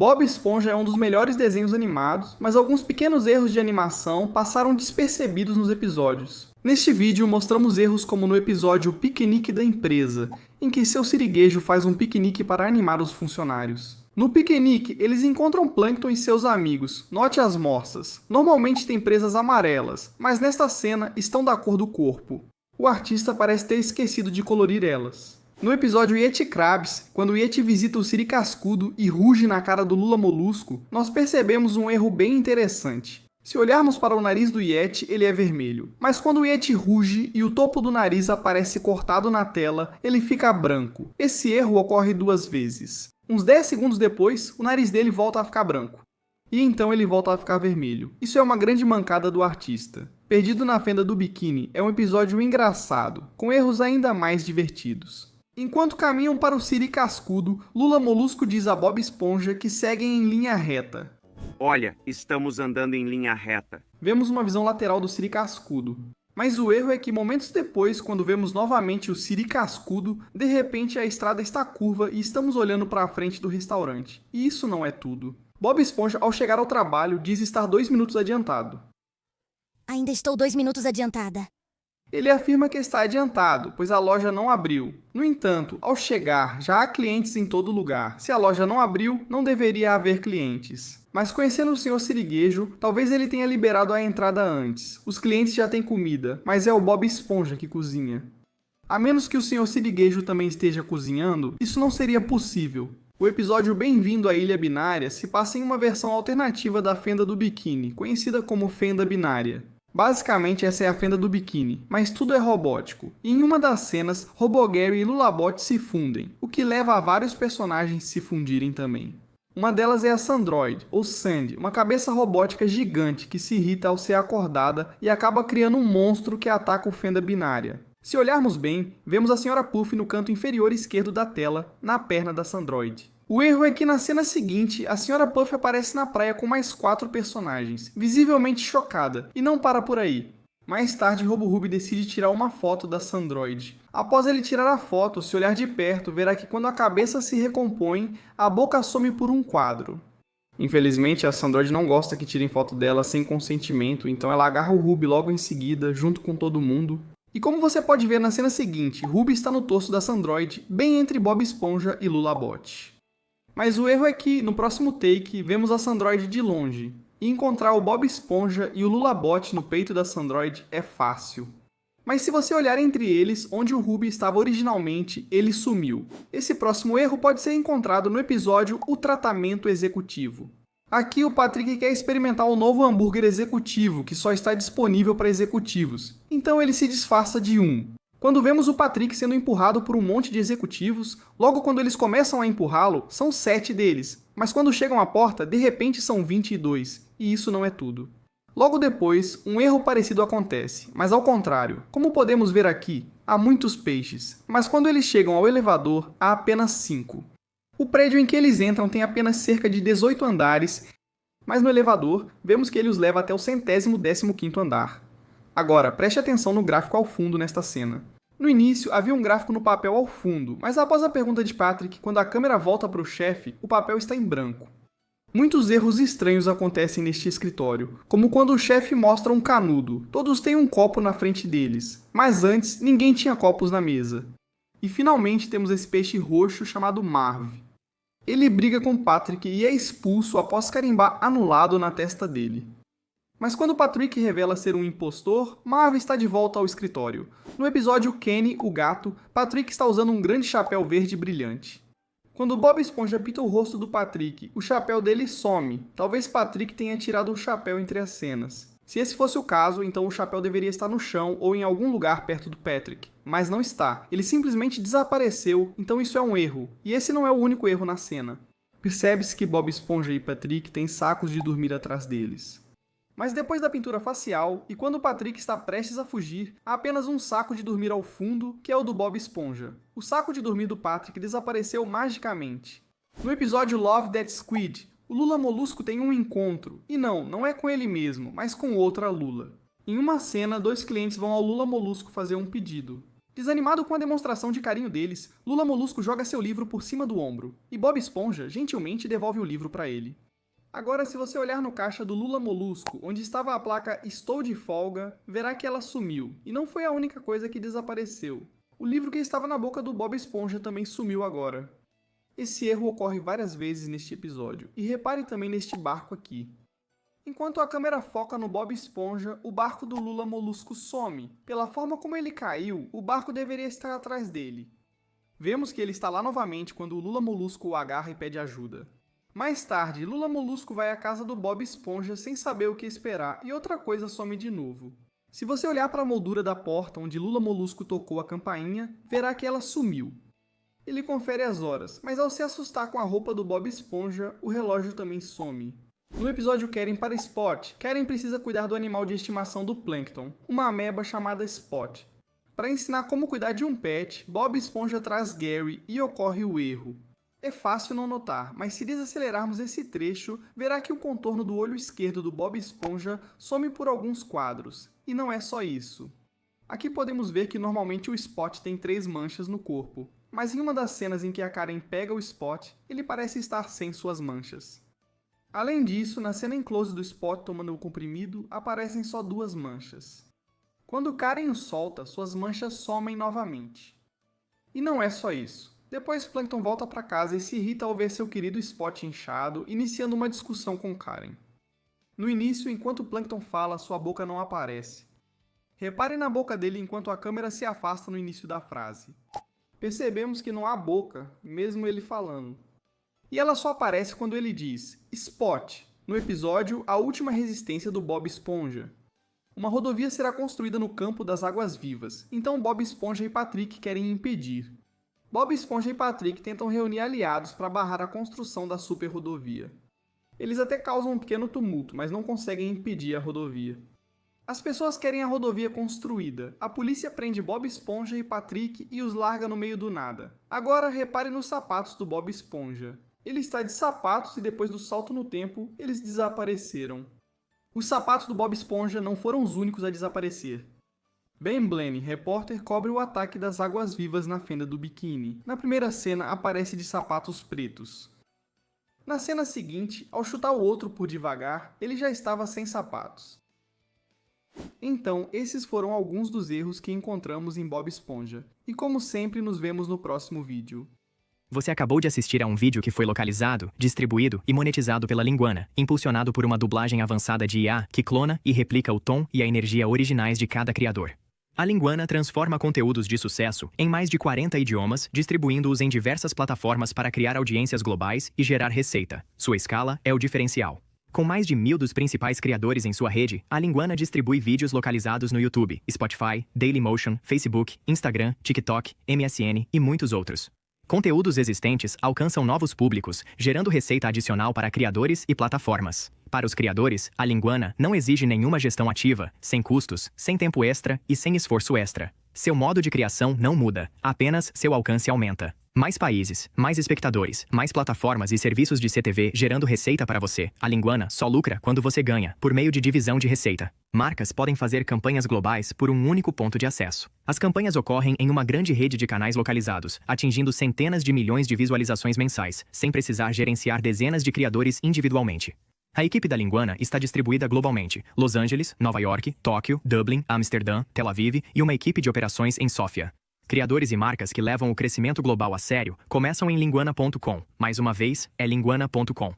Bob Esponja é um dos melhores desenhos animados, mas alguns pequenos erros de animação passaram despercebidos nos episódios. Neste vídeo mostramos erros como no episódio Piquenique da Empresa, em que seu siriguejo faz um piquenique para animar os funcionários. No piquenique, eles encontram Plankton e seus amigos, note as morsas. Normalmente têm presas amarelas, mas nesta cena estão da cor do corpo. O artista parece ter esquecido de colorir elas. No episódio Yeti Krabs, quando o Yeti visita o Siri Cascudo e ruge na cara do Lula Molusco, nós percebemos um erro bem interessante. Se olharmos para o nariz do Yeti, ele é vermelho. Mas quando o Yeti ruge e o topo do nariz aparece cortado na tela, ele fica branco. Esse erro ocorre 2 vezes. Uns 10 segundos depois, o nariz dele volta a ficar branco. E então ele volta a ficar vermelho. Isso é uma grande mancada do artista. Perdido na Fenda do Biquíni é um episódio engraçado, com erros ainda mais divertidos. Enquanto caminham para o Siri Cascudo, Lula Molusco diz a Bob Esponja que seguem em linha reta. Olha, estamos andando em linha reta. Vemos uma visão lateral do Siri Cascudo. Mas o erro é que momentos depois, quando vemos novamente o Siri Cascudo, de repente a estrada está curva e estamos olhando para a frente do restaurante. E isso não é tudo. Bob Esponja, ao chegar ao trabalho, diz estar 2 minutos adiantado. Ainda estou 2 minutos adiantada. Ele afirma que está adiantado, pois a loja não abriu. No entanto, ao chegar, já há clientes em todo lugar. Se a loja não abriu, não deveria haver clientes. Mas conhecendo o Sr. Siriguejo, talvez ele tenha liberado a entrada antes. Os clientes já têm comida, mas é o Bob Esponja que cozinha. A menos que o Sr. Siriguejo também esteja cozinhando, isso não seria possível. O episódio Bem-vindo à Ilha Binária se passa em uma versão alternativa da Fenda do Biquíni, conhecida como Fenda Binária. Basicamente essa é a Fenda do Biquíni, mas tudo é robótico. E em uma das cenas, Robogary e Lulabot se fundem, o que leva a vários personagens se fundirem também. Uma delas é a Sandroid, ou Sandy, uma cabeça robótica gigante que se irrita ao ser acordada e acaba criando um monstro que ataca o Fenda Binária. Se olharmos bem, vemos a Sra. Puff no canto inferior esquerdo da tela, na perna da Sandroid. O erro é que na cena seguinte, a Sra. Puff aparece na praia com mais 4 personagens, visivelmente chocada, e não para por aí. Mais tarde, Roboruby decide tirar uma foto da Sandroid. Após ele tirar a foto, se olhar de perto, verá que quando a cabeça se recompõe, a boca some por um quadro. Infelizmente, a Sandroid não gosta que tirem foto dela sem consentimento, então ela agarra o Ruby logo em seguida, junto com todo mundo. E como você pode ver na cena seguinte, Ruby está no torso da Sandroid, bem entre Bob Esponja e Lulabot. Mas o erro é que, no próximo take, vemos a Sandroid de longe. E encontrar o Bob Esponja e o Lulabot no peito da Sandroid é fácil. Mas se você olhar entre eles, onde o Ruby estava originalmente, ele sumiu. Esse próximo erro pode ser encontrado no episódio O Tratamento Executivo. Aqui o Patrick quer experimentar o novo hambúrguer executivo, que só está disponível para executivos. Então ele se disfarça de um. Quando vemos o Patrick sendo empurrado por um monte de executivos, logo quando eles começam a empurrá-lo, são 7 deles. Mas quando chegam à porta, de repente são 22. E isso não é tudo. Logo depois, um erro parecido acontece, mas ao contrário. Como podemos ver aqui, há muitos peixes, mas quando eles chegam ao elevador, há apenas 5. O prédio em que eles entram tem apenas cerca de 18 andares, mas no elevador, vemos que ele os leva até o 115º andar. Agora, preste atenção no gráfico ao fundo nesta cena. No início, havia um gráfico no papel ao fundo, mas após a pergunta de Patrick, quando a câmera volta para o chefe, o papel está em branco. Muitos erros estranhos acontecem neste escritório, como quando o chefe mostra um canudo. Todos têm um copo na frente deles, mas antes ninguém tinha copos na mesa. E finalmente temos esse peixe roxo chamado Marv. Ele briga com Patrick e é expulso após carimbar anulado na testa dele. Mas quando Patrick revela ser um impostor, Marv está de volta ao escritório. No episódio Kenny, o gato, Patrick está usando um grande chapéu verde brilhante. Quando Bob Esponja pinta o rosto do Patrick, o chapéu dele some. Talvez Patrick tenha tirado o chapéu entre as cenas. Se esse fosse o caso, então o chapéu deveria estar no chão ou em algum lugar perto do Patrick. Mas não está. Ele simplesmente desapareceu, então isso é um erro. E esse não é o único erro na cena. Percebe-se que Bob Esponja e Patrick têm sacos de dormir atrás deles. Mas depois da pintura facial, e quando o Patrick está prestes a fugir, há apenas um saco de dormir ao fundo, que é o do Bob Esponja. O saco de dormir do Patrick desapareceu magicamente. No episódio Love That Squid, o Lula Molusco tem um encontro, e não é com ele mesmo, mas com outra Lula. Em uma cena, 2 clientes vão ao Lula Molusco fazer um pedido. Desanimado com a demonstração de carinho deles, Lula Molusco joga seu livro por cima do ombro, e Bob Esponja gentilmente devolve o livro para ele. Agora, se você olhar no caixa do Lula Molusco, onde estava a placa "Estou de folga", verá que ela sumiu, e não foi a única coisa que desapareceu. O livro que estava na boca do Bob Esponja também sumiu agora. Esse erro ocorre várias vezes neste episódio, e repare também neste barco aqui. Enquanto a câmera foca no Bob Esponja, o barco do Lula Molusco some. Pela forma como ele caiu, o barco deveria estar atrás dele. Vemos que ele está lá novamente quando o Lula Molusco o agarra e pede ajuda. Mais tarde, Lula Molusco vai à casa do Bob Esponja sem saber o que esperar e outra coisa some de novo. Se você olhar para a moldura da porta onde Lula Molusco tocou a campainha, verá que ela sumiu. Ele confere as horas, mas ao se assustar com a roupa do Bob Esponja, o relógio também some. No episódio Karen para Spot, Karen precisa cuidar do animal de estimação do Plankton, uma ameba chamada Spot. Para ensinar como cuidar de um pet, Bob Esponja traz Gary e ocorre o erro. É fácil não notar, mas se desacelerarmos esse trecho, verá que o contorno do olho esquerdo do Bob Esponja some por alguns quadros. E não é só isso. Aqui podemos ver que normalmente o Spot tem 3 manchas no corpo, mas em uma das cenas em que a Karen pega o Spot, ele parece estar sem suas manchas. Além disso, na cena em close do Spot tomando o comprimido, aparecem só 2 manchas. Quando Karen o solta, suas manchas somem novamente. E não é só isso. Depois Plankton volta para casa e se irrita ao ver seu querido Spot inchado, iniciando uma discussão com Karen. No início, enquanto Plankton fala, sua boca não aparece. Repare na boca dele enquanto a câmera se afasta no início da frase. Percebemos que não há boca, mesmo ele falando. E ela só aparece quando ele diz Spot, no episódio A Última Resistência do Bob Esponja. Uma rodovia será construída no campo das Águas Vivas, então Bob Esponja e Patrick querem impedir. Bob Esponja e Patrick tentam reunir aliados para barrar a construção da super rodovia. Eles até causam um pequeno tumulto, mas não conseguem impedir a rodovia. As pessoas querem a rodovia construída. A polícia prende Bob Esponja e Patrick e os larga no meio do nada. Agora repare nos sapatos do Bob Esponja. Ele está de sapatos e depois do salto no tempo, eles desapareceram. Os sapatos do Bob Esponja não foram os únicos a desaparecer. Ben Blaney, repórter, cobre o ataque das Águas Vivas na fenda do biquíni. Na primeira cena, aparece de sapatos pretos. Na cena seguinte, ao chutar o outro por devagar, ele já estava sem sapatos. Então, esses foram alguns dos erros que encontramos em Bob Esponja. E como sempre, nos vemos no próximo vídeo. Você acabou de assistir a um vídeo que foi localizado, distribuído e monetizado pela Linguana, impulsionado por uma dublagem avançada de IA que clona e replica o tom e a energia originais de cada criador. A Linguana transforma conteúdos de sucesso em mais de 40 idiomas, distribuindo-os em diversas plataformas para criar audiências globais e gerar receita. Sua escala é o diferencial. Com mais de 1000 dos principais criadores em sua rede, a Linguana distribui vídeos localizados no YouTube, Spotify, Dailymotion, Facebook, Instagram, TikTok, MSN e muitos outros. Conteúdos existentes alcançam novos públicos, gerando receita adicional para criadores e plataformas. Para os criadores, a Linguana não exige nenhuma gestão ativa, sem custos, sem tempo extra e sem esforço extra. Seu modo de criação não muda, apenas seu alcance aumenta. Mais países, mais espectadores, mais plataformas e serviços de CTV gerando receita para você. A Linguana só lucra quando você ganha, por meio de divisão de receita. Marcas podem fazer campanhas globais por um único ponto de acesso. As campanhas ocorrem em uma grande rede de canais localizados, atingindo centenas de milhões de visualizações mensais, sem precisar gerenciar dezenas de criadores individualmente. A equipe da Linguana está distribuída globalmente: Los Angeles, Nova York, Tóquio, Dublin, Amsterdã, Tel Aviv e uma equipe de operações em Sófia. Criadores e marcas que levam o crescimento global a sério começam em linguana.com. Mais uma vez, é linguana.com.